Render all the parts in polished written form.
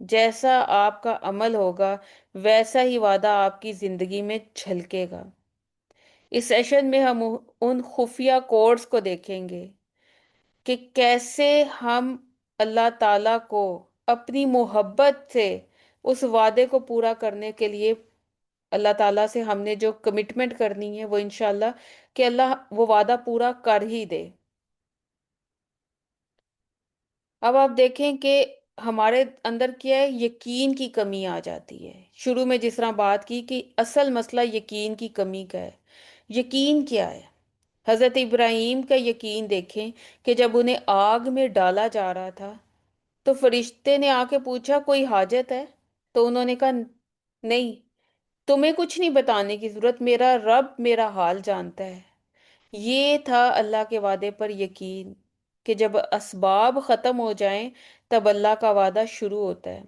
جیسا آپ کا عمل ہوگا ویسا ہی وعدہ آپ کی زندگی میں جھلکے گا۔ اس سیشن میں ہم ان خفیہ کوڈز کو دیکھیں گے کہ کیسے ہم اللہ تعالی کو اپنی محبت سے اس وعدے کو پورا کرنے کے لیے اللہ تعالیٰ سے ہم نے جو کمٹمنٹ کرنی ہے وہ انشاءاللہ کہ اللہ وہ وعدہ پورا کر ہی دے۔ اب آپ دیکھیں کہ ہمارے اندر کیا ہے، یقین کی کمی آ جاتی ہے۔ شروع میں جس طرح بات کی کہ اصل مسئلہ یقین کی کمی کا ہے۔ یقین کیا ہے؟ حضرت ابراہیم کا یقین دیکھیں کہ جب انہیں آگ میں ڈالا جا رہا تھا تو فرشتے نے آ کے پوچھا کوئی حاجت ہے؟ تو انہوں نے کہا نہیں، تمہیں کچھ نہیں بتانے کی ضرورت، میرا رب میرا حال جانتا ہے۔ یہ تھا اللہ کے وعدے پر یقین کہ جب اسباب ختم ہو جائیں تب اللہ کا وعدہ شروع ہوتا ہے۔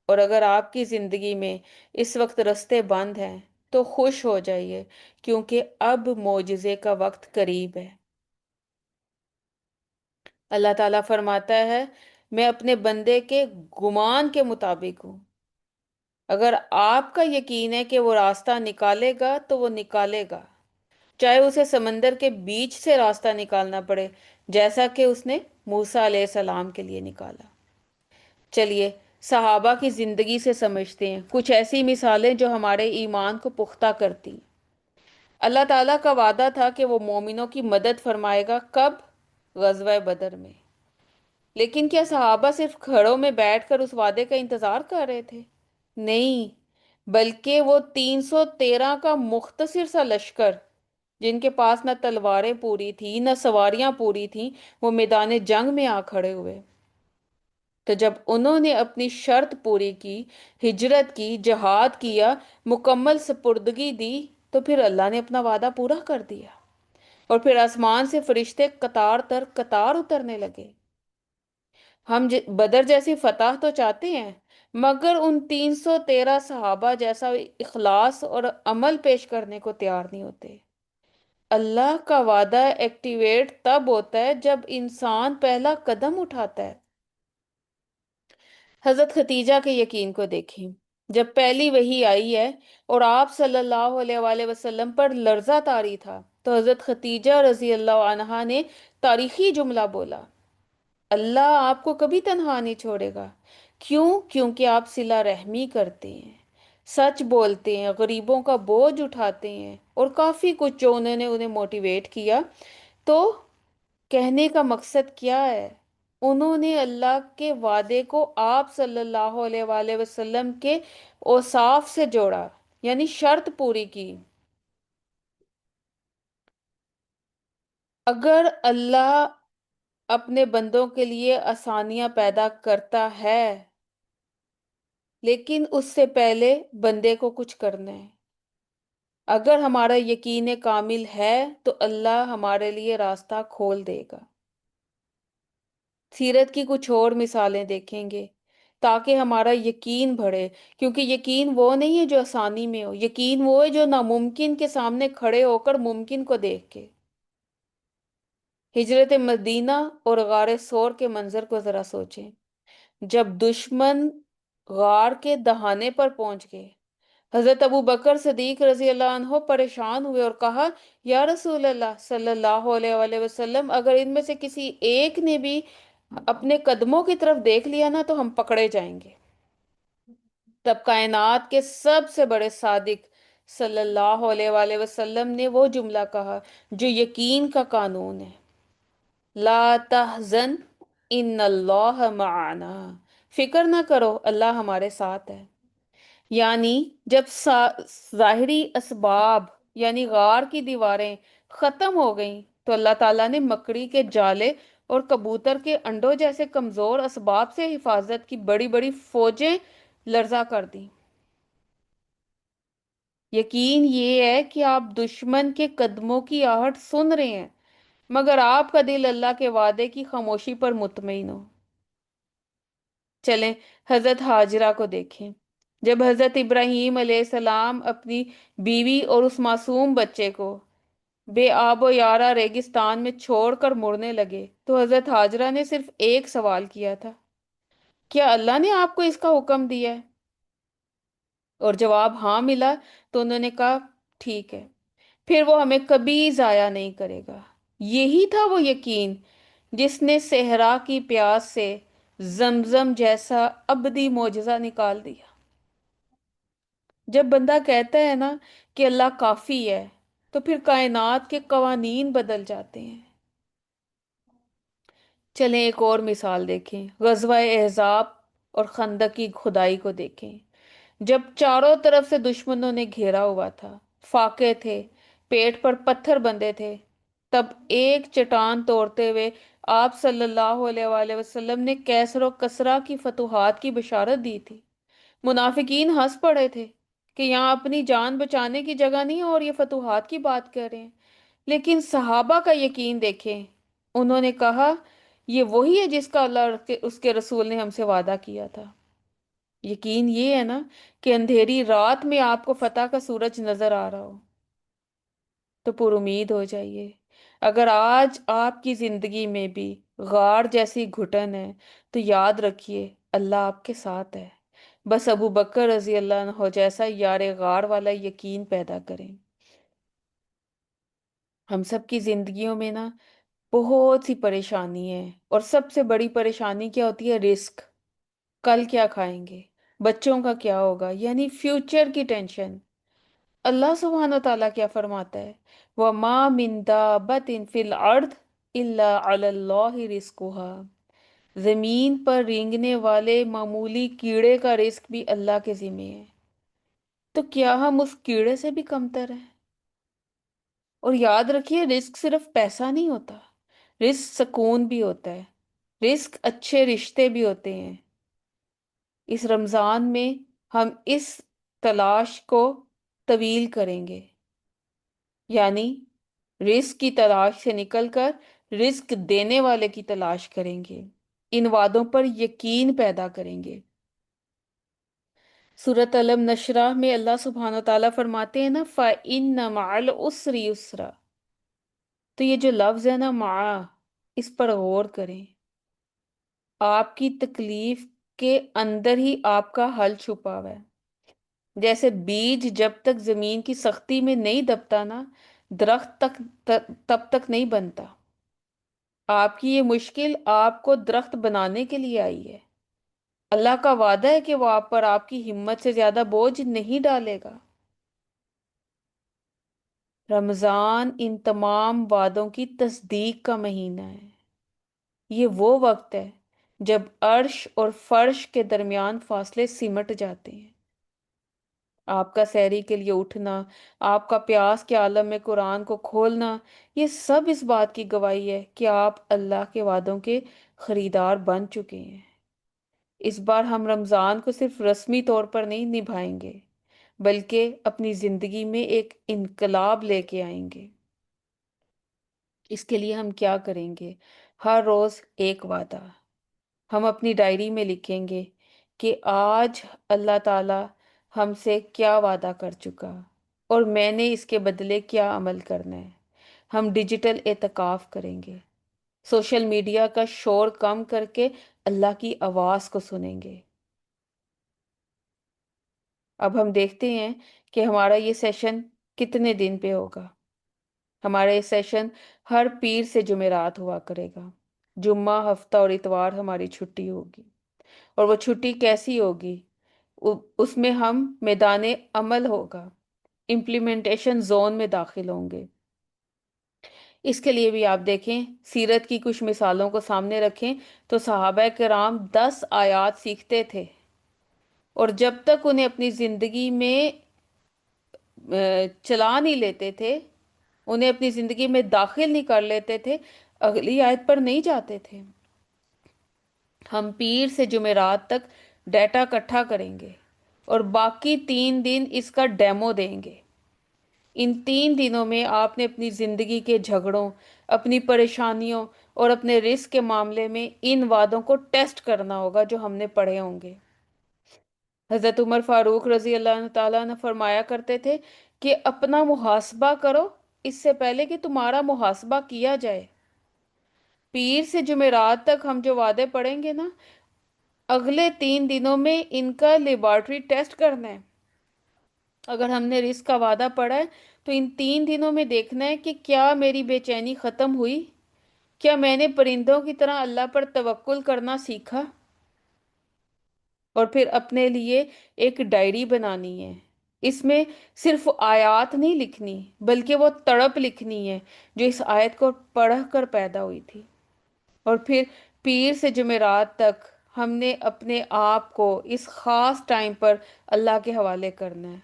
اور اگر آپ کی زندگی میں اس وقت رستے بند ہیں تو خوش ہو جائیے، کیونکہ اب معجزے کا وقت قریب ہے۔ اللہ تعالیٰ فرماتا ہے میں اپنے بندے کے گمان کے مطابق ہوں۔ اگر آپ کا یقین ہے کہ وہ راستہ نکالے گا تو وہ نکالے گا، چاہے اسے سمندر کے بیچ سے راستہ نکالنا پڑے، جیسا کہ اس نے موسیٰ علیہ السلام کے لیے نکالا۔ چلیے صحابہ کی زندگی سے سمجھتے ہیں کچھ ایسی مثالیں جو ہمارے ایمان کو پختہ کرتی۔ اللہ تعالیٰ کا وعدہ تھا کہ وہ مومنوں کی مدد فرمائے گا، کب؟ غزوہ بدر میں۔ لیکن کیا صحابہ صرف گھروں میں بیٹھ کر اس وعدے کا انتظار کر رہے تھے؟ نہیں، بلکہ وہ 313 کا مختصر سا لشکر، جن کے پاس نہ تلواریں پوری تھی نہ سواریاں پوری تھیں، وہ میدان جنگ میں آ کھڑے ہوئے۔ تو جب انہوں نے اپنی شرط پوری کی، ہجرت کی، جہاد کیا، مکمل سپردگی دی، تو پھر اللہ نے اپنا وعدہ پورا کر دیا، اور پھر آسمان سے فرشتے قطار در قطار اترنے لگے۔ ہم بدر جیسی فتح تو چاہتے ہیں، مگر ان 313 صحابہ جیسا اخلاص اور عمل پیش کرنے کو تیار نہیں ہوتے۔ اللہ کا وعدہ ایکٹیویٹ تب ہوتا ہے جب انسان پہلا قدم اٹھاتا ہے۔ حضرت ختیجہ کے یقین کو دیکھیں۔ جب پہلی وحی آئی ہے اور آپ صلی اللہ علیہ وآلہ وسلم پر لرزہ طاری تھا تو حضرت ختیجہ رضی اللہ عنہا نے تاریخی جملہ بولا، اللہ آپ کو کبھی تنہا نہیں چھوڑے گا۔ کیوں؟ کیونکہ آپ صلہ رحمی کرتے ہیں، سچ بولتے ہیں، غریبوں کا بوجھ اٹھاتے ہیں، اور کافی کچھ جو انہوں نے انہیں موٹیویٹ کیا۔ تو کہنے کا مقصد کیا ہے؟ انہوں نے اللہ کے وعدے کو آپ صلی اللہ علیہ وآلہ وسلم کے اوصاف سے جوڑا، یعنی شرط پوری کی۔ اگر اللہ اپنے بندوں کے لیے آسانیاں پیدا کرتا ہے، لیکن اس سے پہلے بندے کو کچھ کرنا ہے۔ اگر ہمارا یقین کامل ہے تو اللہ ہمارے لیے راستہ کھول دے گا۔ سیرت کی کچھ اور مثالیں دیکھیں گے تاکہ ہمارا یقین بڑھے، کیونکہ یقین وہ نہیں ہے جو آسانی میں ہو، یقین وہ ہے جو ناممکن کے سامنے کھڑے ہو کر ممکن کو دیکھ کے۔ ہجرت مدینہ اور غار سور کے منظر کو ذرا سوچیں۔ جب دشمن غار کے دہانے پر پہنچ گئے، حضرت ابو بکر صدیق رضی اللہ عنہ پریشان ہوئے اور کہا یا رسول اللہ صلی اللہ علیہ وآلہ وسلم، اگر ان میں سے کسی ایک نے بھی اپنے قدموں کی طرف دیکھ لیا نا تو ہم پکڑے جائیں گے۔ تب کائنات کے سب سے بڑے صادق صلی اللہ علیہ وآلہ وسلم نے وہ جملہ کہا جو یقین کا قانون ہے، لا تحزن ان اللہ معنا، فکر نہ کرو اللہ ہمارے ساتھ ہے۔ یعنی جب ظاہری اسباب یعنی غار کی دیواریں ختم ہو گئیں تو اللہ تعالیٰ نے مکڑی کے جالے اور کبوتر کے انڈوں جیسے کمزور اسباب سے حفاظت کی بڑی بڑی فوجیں لرزہ کر دیں۔ یقین یہ ہے کہ آپ دشمن کے قدموں کی آہٹ سن رہے ہیں، مگر آپ کا دل اللہ کے وعدے کی خاموشی پر مطمئن ہو۔ چلیں حضرت حاجرہ کو دیکھیں۔ جب حضرت ابراہیم علیہ السلام اپنی بیوی اور اس معصوم بچے کو بے آب و یارا ریگستان میں چھوڑ کر مڑنے لگے تو حضرت حاجرہ نے صرف ایک سوال کیا تھا، کیا اللہ نے آپ کو اس کا حکم دیا ہے؟ اور جواب ہاں ملا، تو انہوں نے کہا ٹھیک ہے، پھر وہ ہمیں کبھی ضائع نہیں کرے گا۔ یہی تھا وہ یقین جس نے صحرا کی پیاس سے زمزم جیسا ابدی معجزہ نکال دیا۔ جب بندہ کہتا ہے نا کہ اللہ کافی ہے، تو پھر کائنات کے قوانین بدل جاتے ہیں۔ چلیں ایک اور مثال دیکھیں، غزوہ احزاب اور خندق کی کھدائی کو دیکھیں۔ جب چاروں طرف سے دشمنوں نے گھیرا ہوا تھا، فاقے تھے، پیٹ پر پتھر بندھے تھے، تب ایک چٹان توڑتے ہوئے آپ صلی اللہ علیہ وآلہ وسلم نے کیسر و کسرا کی فتوحات کی بشارت دی تھی۔ منافقین ہنس پڑے تھے کہ یہاں اپنی جان بچانے کی جگہ نہیں اور یہ فتوحات کی بات کر رہے ہیں۔ لیکن صحابہ کا یقین دیکھیں، انہوں نے کہا یہ وہی ہے جس کا اللہ اور اس کے رسول نے ہم سے وعدہ کیا تھا۔ یقین یہ ہے نا کہ اندھیری رات میں آپ کو فتح کا سورج نظر آ رہا ہو تو پر امید ہو جائیے۔ اگر آج آپ کی زندگی میں بھی غار جیسی گھٹن ہے، تو یاد رکھیے اللہ آپ کے ساتھ ہے۔ بس ابو بکر رضی اللہ عنہ جیسا یار غار والا یقین پیدا کریں۔ ہم سب کی زندگیوں میں نا بہت سی پریشانی ہے، اور سب سے بڑی پریشانی کیا ہوتی ہے؟ رزق۔ کل کیا کھائیں گے، بچوں کا کیا ہوگا، یعنی فیوچر کی ٹینشن۔ اللہ سبحانہ و تعالیٰ کیا فرماتا ہے؟ وَمَا مِن دَابَّةٍ فِي الْأَرْضِ إِلَّا عَلَى اللَّهِ رِزْقُهَا۔ زمین پر رینگنے والے معمولی کیڑے کا رزق بھی اللہ کے ذمہ ہے، تو کیا ہم اس کیڑے سے بھی کمتر ہیں؟ اور یاد رکھیے رزق صرف پیسہ نہیں ہوتا، رزق سکون بھی ہوتا ہے، رزق اچھے رشتے بھی ہوتے ہیں۔ اس رمضان میں ہم اس تلاش کو طویل کریں گے، یعنی رزق کی تلاش سے نکل کر رزق دینے والے کی تلاش کریں گے، ان وعدوں پر یقین پیدا کریں گے۔ سورۃ علم نشرہ میں اللہ سبحانہ و تعالیٰ فرماتے ہیں نا فَإِنَّ مَعَ الْعُسْرِ يُسْرًا۔ تو یہ جو لفظ ہے نا مع، اس پر غور کریں۔ آپ کی تکلیف کے اندر ہی آپ کا حل چھپا ہوا ہے۔ جیسے بیج جب تک زمین کی سختی میں نہیں دبتا نا، درخت تب تک نہیں بنتا۔ آپ کی یہ مشکل آپ کو درخت بنانے کے لیے آئی ہے۔ اللہ کا وعدہ ہے کہ وہ آپ پر آپ کی ہمت سے زیادہ بوجھ نہیں ڈالے گا۔ رمضان ان تمام وعدوں کی تصدیق کا مہینہ ہے۔ یہ وہ وقت ہے جب عرش اور فرش کے درمیان فاصلے سمٹ جاتے ہیں۔ آپ کا سحری کے لیے اٹھنا، آپ کا پیاس کے عالم میں قرآن کو کھولنا، یہ سب اس بات کی گواہی ہے کہ آپ اللہ کے وعدوں کے خریدار بن چکے ہیں۔ اس بار ہم رمضان کو صرف رسمی طور پر نہیں نبھائیں گے، بلکہ اپنی زندگی میں ایک انقلاب لے کے آئیں گے۔ اس کے لیے ہم کیا کریں گے؟ ہر روز ایک وعدہ ہم اپنی ڈائری میں لکھیں گے کہ آج اللہ تعالی ہم سے کیا وعدہ کر چکا، اور میں نے اس کے بدلے کیا عمل کرنا ہے۔ ہم ڈیجیٹل اعتکاف کریں گے، سوشل میڈیا کا شور کم کر کے اللہ کی آواز کو سنیں گے۔ اب ہم دیکھتے ہیں کہ ہمارا یہ سیشن کتنے دن پہ ہوگا۔ ہمارا یہ سیشن ہر پیر سے جمعرات ہوا کرے گا۔ جمعہ، ہفتہ اور اتوار ہماری چھٹی ہوگی۔ اور وہ چھٹی کیسی ہوگی؟ اس میں ہم میدان عمل ہوگا، امپلیمنٹیشن زون میں داخل ہوں گے۔ اس کے لیے بھی آپ دیکھیں، سیرت کی کچھ مثالوں کو سامنے رکھیں تو صحابہ کرام 10 آیات سیکھتے تھے، اور جب تک انہیں اپنی زندگی میں چلا نہیں لیتے تھے، انہیں اپنی زندگی میں داخل نہیں کر لیتے تھے، اگلی آیت پر نہیں جاتے تھے۔ ہم پیر سے جمعرات تک ڈیٹا اکٹھا کریں گے، اور باقی 3 دن اس کا ڈیمو دیں گے۔ ان 3 دنوں میں آپ نے اپنی زندگی کے جھگڑوں، اپنی پریشانیوں اور اپنے رزق کے معاملے میں ان وعدوں کو ٹیسٹ کرنا ہوگا جو ہم نے پڑھے ہوں گے۔ حضرت عمر فاروق رضی اللہ تعالیٰ نے فرمایا کرتے تھے کہ اپنا محاسبہ کرو اس سے پہلے کہ تمہارا محاسبہ کیا جائے۔ پیر سے جمعرات تک ہم جو وعدے پڑھیں گے نا، اگلے 3 دنوں میں ان کا لیبارٹری ٹیسٹ کرنا ہے۔ اگر ہم نے رزق کا وعدہ پڑا ہے تو ان 3 دنوں میں دیکھنا ہے کہ کیا میری بے چینی ختم ہوئی، کیا میں نے پرندوں کی طرح اللہ پر توکل کرنا سیکھا۔ اور پھر اپنے لیے ایک ڈائری بنانی ہے۔ اس میں صرف آیات نہیں لکھنی، بلکہ وہ تڑپ لکھنی ہے جو اس آیت کو پڑھ کر پیدا ہوئی تھی۔ اور پھر پیر سے جمعرات تک ہم نے اپنے آپ کو اس خاص ٹائم پر اللہ کے حوالے کرنا ہے۔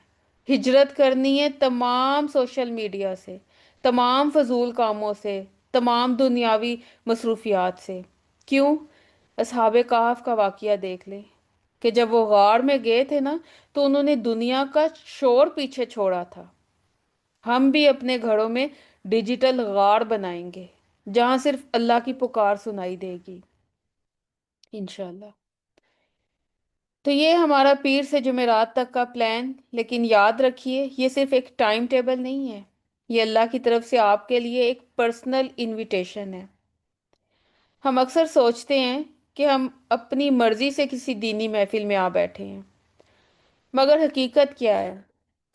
ہجرت کرنی ہے تمام سوشل میڈیا سے، تمام فضول کاموں سے، تمام دنیاوی مصروفیات سے۔ کیوں؟ اصحاب کہف کا واقعہ دیکھ لیں کہ جب وہ غار میں گئے تھے نا، تو انہوں نے دنیا کا شور پیچھے چھوڑا تھا۔ ہم بھی اپنے گھروں میں ڈیجیٹل غار بنائیں گے جہاں صرف اللہ کی پکار سنائی دے گی، انشاءاللہ۔ تو یہ ہمارا پیر سے جمعرات تک کا پلان، لیکن یاد رکھیے یہ صرف ایک ٹائم ٹیبل نہیں ہے، یہ اللہ کی طرف سے آپ کے لیے ایک پرسنل انویٹیشن ہے۔ ہم اکثر سوچتے ہیں کہ ہم اپنی مرضی سے کسی دینی محفل میں آ بیٹھے ہیں، مگر حقیقت کیا ہے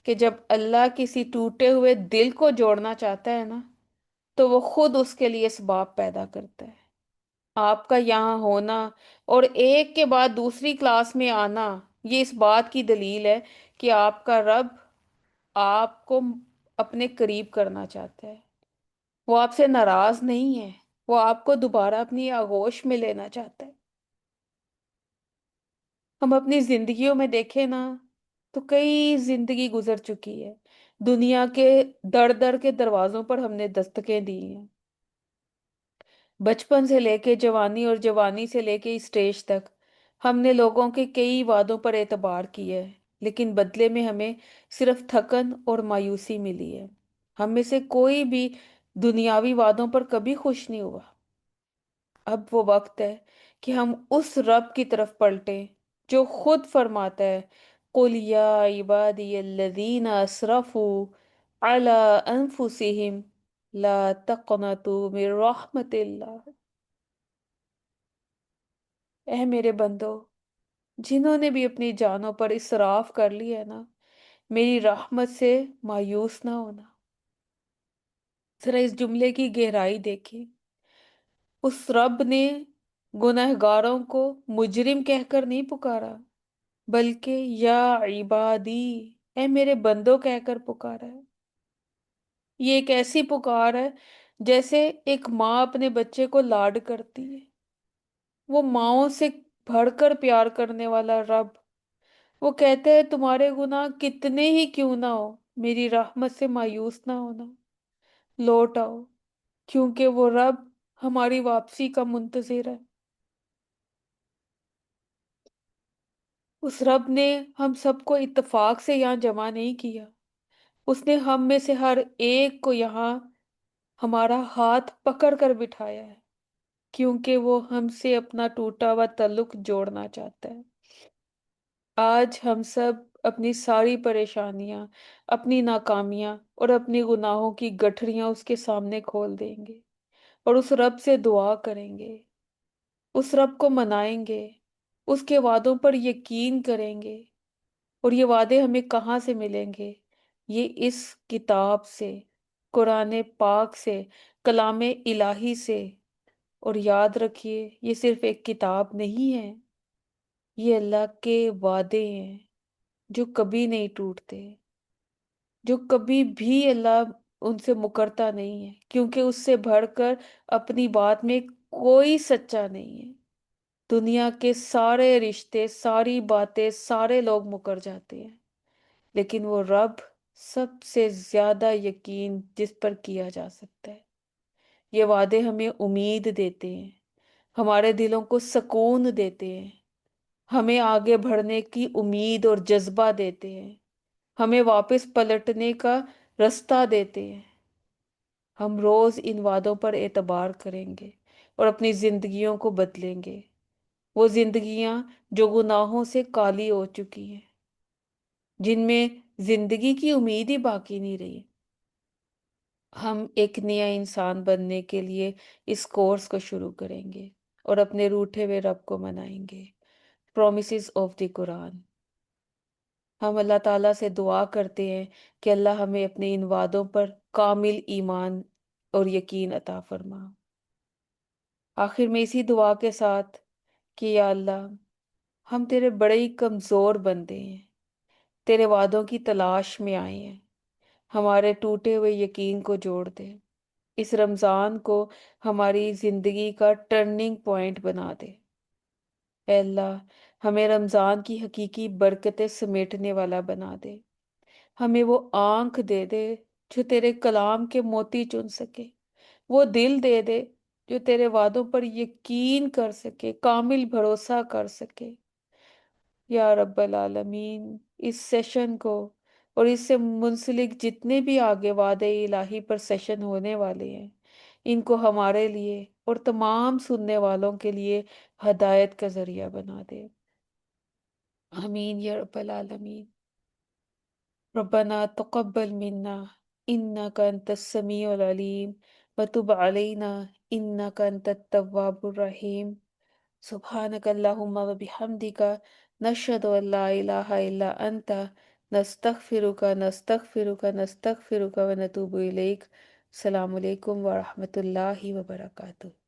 کہ جب اللہ کسی ٹوٹے ہوئے دل کو جوڑنا چاہتا ہے نا، تو وہ خود اس کے لیے اسباب پیدا کرتا ہے۔ آپ کا یہاں ہونا اور ایک کے بعد دوسری کلاس میں آنا، یہ اس بات کی دلیل ہے کہ آپ کا رب آپ کو اپنے قریب کرنا چاہتا ہے۔ وہ آپ سے ناراض نہیں ہے، وہ آپ کو دوبارہ اپنی آغوش میں لینا چاہتا ہے۔ ہم اپنی زندگیوں میں دیکھیں نا، تو کئی زندگی گزر چکی ہے، دنیا کے در در کے دروازوں پر ہم نے دستکیں دی ہیں، بچپن سے لے کے جوانی اور جوانی سے لے کے اسٹیج تک ہم نے لوگوں کے کئی وعدوں پر اعتبار کیا ہے، لیکن بدلے میں ہمیں صرف تھکن اور مایوسی ملی ہے۔ ہم میں سے کوئی بھی دنیاوی وعدوں پر کبھی خوش نہیں ہوا۔ اب وہ وقت ہے کہ ہم اس رب کی طرف پلٹیں جو خود فرماتا ہے، قُلْ يَا عِبَادِيَ الَّذِينَ أَسْرَفُوا عَلَىٰ أَنفُسِهِمْ لَا تَقْنَطُوا مِن رَحْمَتِ اللَّهِ۔ اے میرے بندو، جنہوں نے بھی اپنی جانوں پر اسراف کر لیا ہے نا، میری رحمت سے مایوس نہ ہونا۔ ذرا اس جملے کی گہرائی دیکھیں۔ اس رب نے گنہگاروں کو مجرم کہہ کر نہیں پکارا، بلکہ یا عبادی، اے میرے بندوں کہہ کر پکارا ہے۔ یہ ایک ایسی پکار ہے جیسے ایک ماں اپنے بچے کو لاڈ کرتی ہے۔ وہ ماؤں سے بڑھ کر پیار کرنے والا رب، وہ کہتے ہیں تمہارے گناہ کتنے ہی کیوں نہ ہو، میری رحمت سے مایوس نہ ہونا، لوٹ آؤ، کیونکہ وہ رب ہماری واپسی کا منتظر ہے۔ اس رب نے ہم سب کو اتفاق سے یہاں جمع نہیں کیا، اس نے ہم میں سے ہر ایک کو یہاں ہمارا ہاتھ پکڑ کر بٹھایا ہے، کیونکہ وہ ہم سے اپنا ٹوٹا ہوا تعلق جوڑنا چاہتا ہے۔ آج ہم سب اپنی ساری پریشانیاں، اپنی ناکامیاں اور اپنی گناہوں کی گٹھریاں اس کے سامنے کھول دیں گے اور اس رب سے دعا کریں گے، اس رب کو منائیں گے، اس کے وعدوں پر یقین کریں گے۔ اور یہ وعدے ہمیں کہاں سے ملیں گے؟ یہ اس کتاب سے، قرآن پاک سے، کلام الہی سے۔ اور یاد رکھیے یہ صرف ایک کتاب نہیں ہے، یہ اللہ کے وعدے ہیں جو کبھی نہیں ٹوٹتے، جو کبھی بھی اللہ ان سے مکرتا نہیں ہے، کیونکہ اس سے بڑھ کر اپنی بات میں کوئی سچا نہیں ہے۔ دنیا کے سارے رشتے، ساری باتیں، سارے لوگ مکر جاتے ہیں، لیکن وہ رب سب سے زیادہ یقین جس پر کیا جا سکتا ہے۔ یہ وعدے ہمیں امید دیتے ہیں، ہمارے دلوں کو سکون دیتے ہیں، ہمیں آگے بڑھنے کی امید اور جذبہ دیتے ہیں، ہمیں واپس پلٹنے کا رستہ دیتے ہیں۔ ہم روز ان وعدوں پر اعتبار کریں گے اور اپنی زندگیوں کو بدلیں گے، وہ زندگیاں جو گناہوں سے کالی ہو چکی ہیں، جن میں زندگی کی امید ہی باقی نہیں رہی۔ ہم ایک نیا انسان بننے کے لیے اس کورس کو شروع کریں گے اور اپنے روٹھے ہوئے رب کو منائیں گے۔ promises of the Quran. ہم اللہ تعالیٰ سے دعا کرتے ہیں کہ اللہ ہمیں اپنے ان وعدوں پر کامل ایمان اور یقین عطا فرما۔ آخر میں اسی دعا کے ساتھ کہ یا اللہ، ہم تیرے بڑے ہی کمزور بندے ہیں، تیرے وعدوں کی تلاش میں آئے ہیں، ہمارے ٹوٹے ہوئے یقین کو جوڑ دے، اس رمضان کو ہماری زندگی کا ٹرننگ پوائنٹ بنا دے۔ اے اللہ، ہمیں رمضان کی حقیقی برکتیں سمیٹنے والا بنا دے، ہمیں وہ آنکھ دے دے جو تیرے کلام کے موتی چن سکے، وہ دل دے دے جو تیرے وعدوں پر یقین کر سکے، کامل بھروسہ کر سکے۔ یا رب العالمین، اس سیشن کو اور اس سے منسلک جتنے بھی آگے وعدے الہی پر سیشن ہونے والے ہیں، ان کو ہمارے لیے اور تمام سننے والوں کے لیے ہدایت کا ذریعہ بنا دے۔ آمین یا رب العالمین۔ ربنا تقبل منا انك انت السميع العليم وتب علينا انك انت التواب الرحيم۔ سبحانك اللهم وبحمدك نشهد ان لا اله الا انت نستغفرك ونتوب اليك۔ السلام علیکم ورحمۃ اللہ وبرکاتہ۔